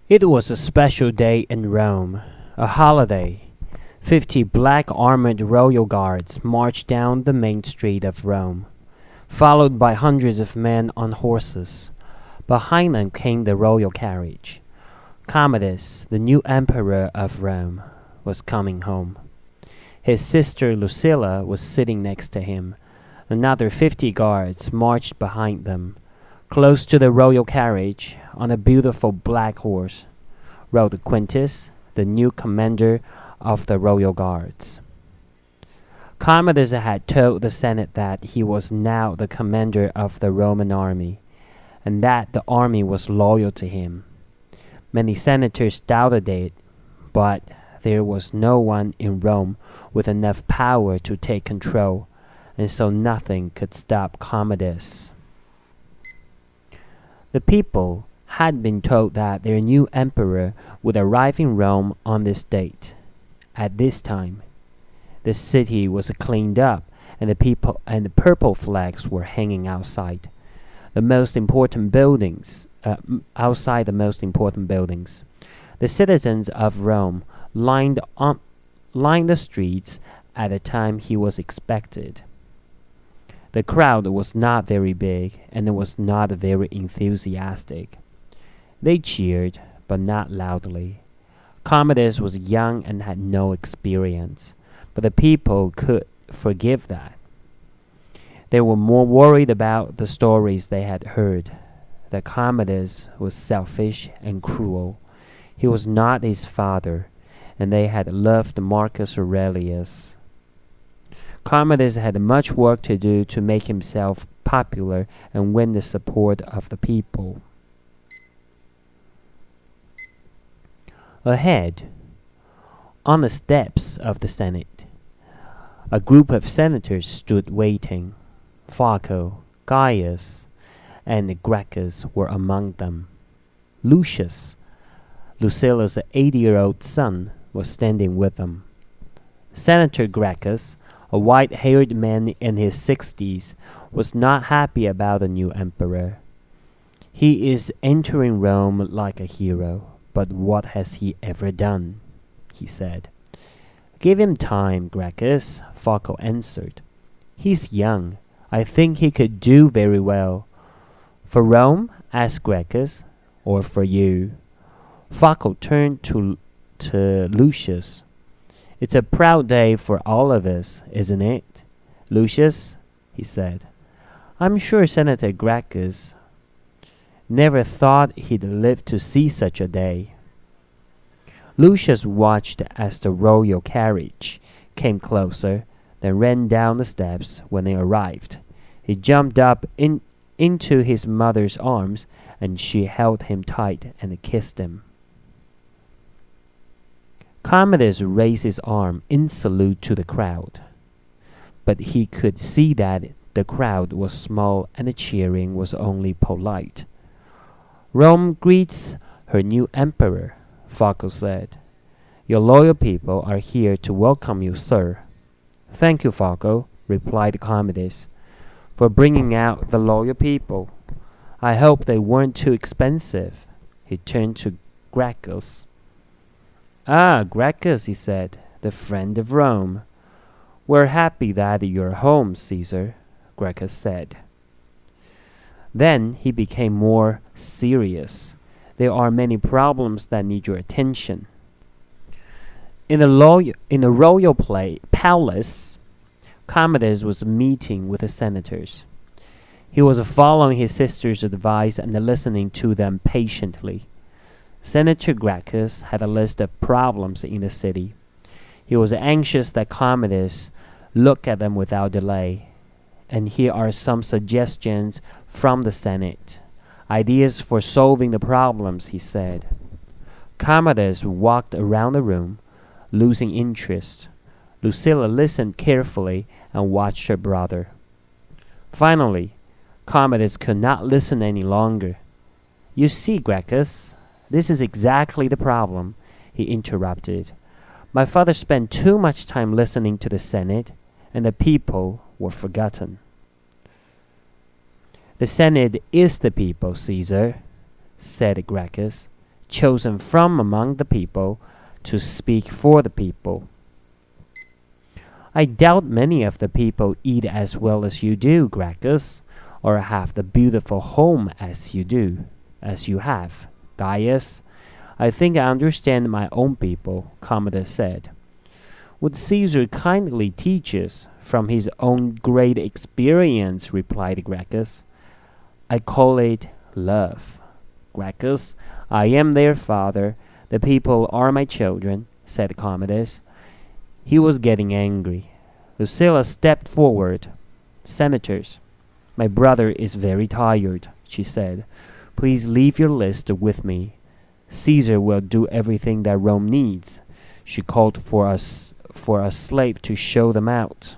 It was a special day in Rome, a holiday. 50 black armored royal guards marched down the main street of Rome, followed by hundreds of men on horses. Behind them came the royal carriage. Commodus, the new emperor of Rome, was coming home. His sister Lucilla was sitting next to him. Another 50 guards marched behind them. Close to the royal carriage, on a beautiful black horse, rode Quintus, the new commander of the royal guards. Commodus had told the Senate that he was now the commander of the Roman army, and that the army was loyal to him. Many senators doubted it, but there was no one in Rome with enough power to take control, and so nothing could stop Commodus. The people had been told that their new emperor would arrive in Rome on this date. At this time, the city was cleaned up, and the purple flags were hanging outside the most important buildings. Outside the most important buildings, the citizens of Rome lined the streets at the time he was expected. The crowd was not very big, and it was not very enthusiastic. They cheered, but not loudly. Commodus was young and had no experience, but the people could forgive that. They were more worried about the stories they had heard, that Commodus was selfish and cruel. He was not his father, and they had loved Marcus Aurelius. Commodus had much work to do to make himself popular and win the support of the people. Ahead, on the steps of the Senate, a group of senators stood waiting. Varro, Gaius, and Gracchus were among them. Lucius, Lucilla's 80-year-old son, was standing with them. Senator Gracchus, a white-haired man in his 60s, was not happy about the new emperor. He is entering Rome like a hero, but what has he ever done? He said. Give him time, Gracchus, Varro answered. He's young. I think he could do very well. For Rome? Asked Gracchus. Or for you? Varro turned to Lucius. It's a proud day for all of us, isn't it? Lucius, he said. I'm sure Senator Gracchus never thought he'd live to see such a day. Lucius watched as the royal carriage came closer, then ran down the steps. When they arrived, he jumped up into his mother's arms, and she held him tight and kissed him. Commodus raised his arm in salute to the crowd, but he could see that the crowd was small and the cheering was only polite. Rome greets her new emperor, Varro said. Your loyal people are here to welcome you, sir. Thank you, Varro, replied Commodus, for bringing out the loyal people. I hope they weren't too expensive. He turned to Gracchus. Ah, Gracchus, he said, the friend of Rome. We're happy that you're home, Caesar, Gracchus said. Then he became more serious. There are many problems that need your attention. In the royal palace, Commodus was meeting with the senators. He was following his sister's advice and listening to them patiently. Senator Gracchus had a list of problems in the city. He was anxious that Commodus look at them without delay. And here are some suggestions from the Senate. Ideas for solving the problems, he said. Commodus walked around the room, losing interest. Lucilla listened carefully and watched her brother. Finally, Commodus could not listen any longer. You see, Gracchus, this is exactly the problem, he interrupted. My father spent too much time listening to the Senate, and the people were forgotten. The Senate is the people, Caesar, said Gracchus. chosen from among the people to speak for the people. I doubt many of the people eat as well as you do, Gracchus, or have the beautiful home as you have, Gaius. I think I understand my own people, Commodus said. Would Caesar kindly teach us from his own great experience, replied Gracchus. I call it love. Gracchus, I am their father. The people are my children, said Commodus. He was getting angry. Lucilla stepped forward. Senators, my brother is very tired, she said. Please leave your list with me. Caesar will do everything that Rome needs. She called for a slave to show them out.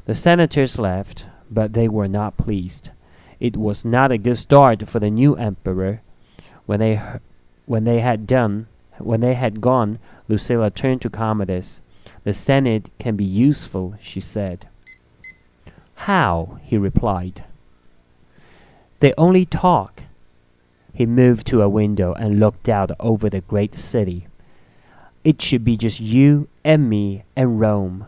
The senators left, but they were not pleased. It was not a good start for the new emperor. When they had gone, Lucilla turned to Commodus. The Senate can be useful, she said. How? He replied. They only talk. He moved to a window and looked out over the great city. It should be just you and me and Rome.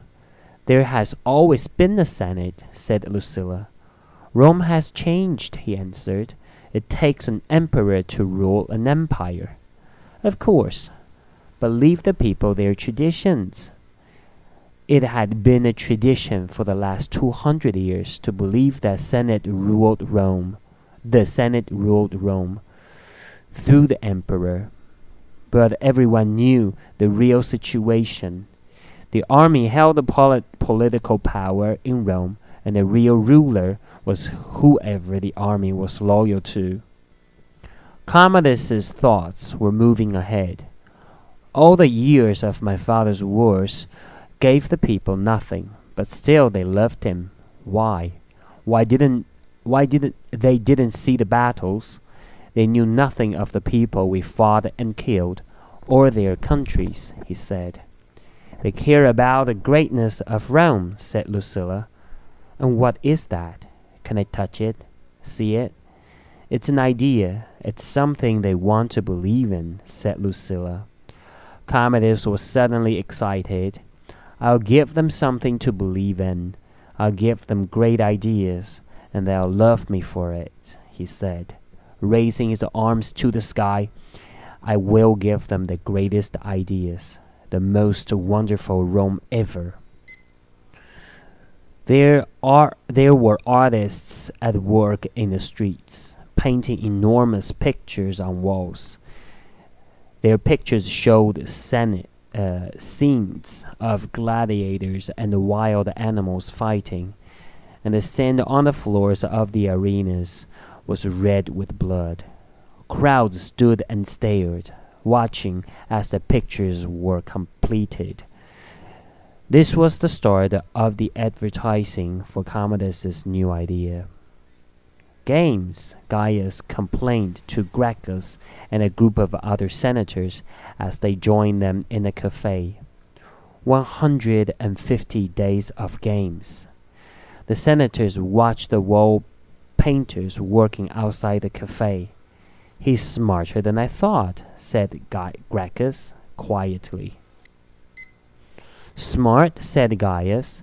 There has always been a Senate, said Lucilla. Rome has changed, he answered. It takes an emperor to rule an empire. Of course, but leave the people their traditions. It had been a tradition for the last 200 years to believe that the Senate ruled Rome through the emperor. But everyone knew the real situation. The army held the political power in Rome, and the real ruler was whoever the army was loyal to. Commodus's thoughts were moving ahead. All the years of my father's wars gave the people nothing, but still they loved him. Why? Why didn't they see the battles? They knew nothing of the people we fought and killed, or their countries, he said. They care about the greatness of Rome, said Lucilla. And what is that? Can I touch it? See it? It's an idea. It's something they want to believe in, said Lucilla. Commodus was suddenly excited. I'll give them something to believe in. I'll give them great ideas, and they'll love me for it, he said, raising his arms to the sky. I will give them the greatest ideas, the most wonderful Rome ever. There were artists at work in the streets, painting enormous pictures on walls. Their pictures showed scenes of gladiators and wild animals fighting, and the sand on the floors of the arenas was red with blood. Crowds stood and stared, watching as the pictures were completed. This was the start of the advertising for Commodus's new idea. Games, Gaius complained to Gracchus and a group of other senators as they joined them in a cafe. 150 days of games. The senators watched the wall painters working outside the cafe. He's smarter than I thought, said Gracchus quietly. Smart, said Gaius.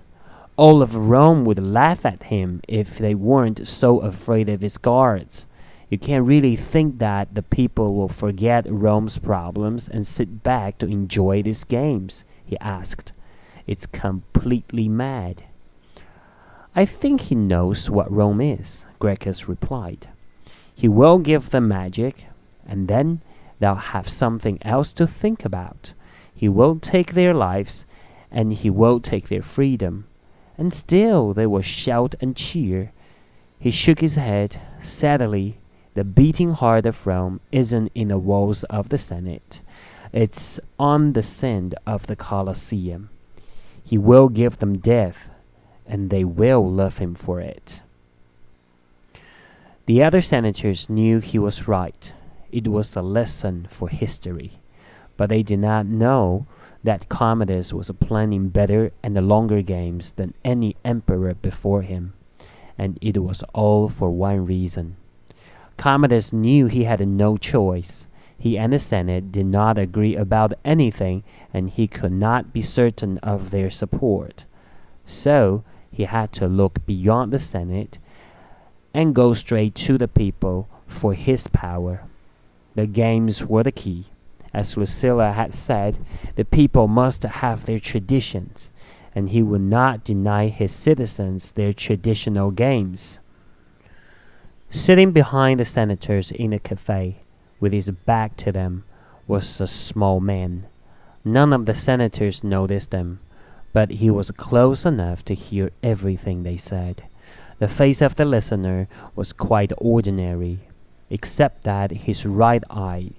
All of Rome would laugh at him if they weren't so afraid of his guards. You can't really think that the people will forget Rome's problems and sit back to enjoy these games, he asked. It's completely mad. I think he knows what Rome is, Gracchus replied. He will give them magic, and then they'll have something else to think about. He will take their lives, and he will take their freedom. And still they will shout and cheer. He shook his head. Sadly, the beating heart of Rome isn't in the walls of the Senate. It's on the sand of the Colosseum. He will give them death, and they will love him for it. The other senators knew he was right. It was a lesson for history. But they did not know that Commodus was planning better and longer games than any emperor before him, and it was all for one reason. Commodus knew he had no choice. He and the Senate did not agree about anything, and he could not be certain of their support. So he had to look beyond the Senate and go straight to the people for his power. The games were the key. As Lucilla had said, the people must have their traditions, and he would not deny his citizens their traditional games. Sitting behind the senators in the cafe, with his back to them, was a small man. None of the senators noticed him, but he was close enough to hear everything they said. The face of the listener was quite ordinary, except that his right eye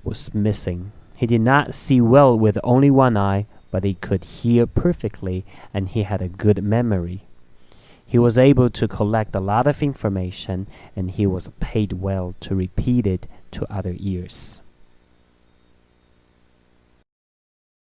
was missing. He did not see well with only one eye, but he could hear perfectly, and he had a good memory. He was able to collect a lot of information, and he was paid well to repeat it to other ears.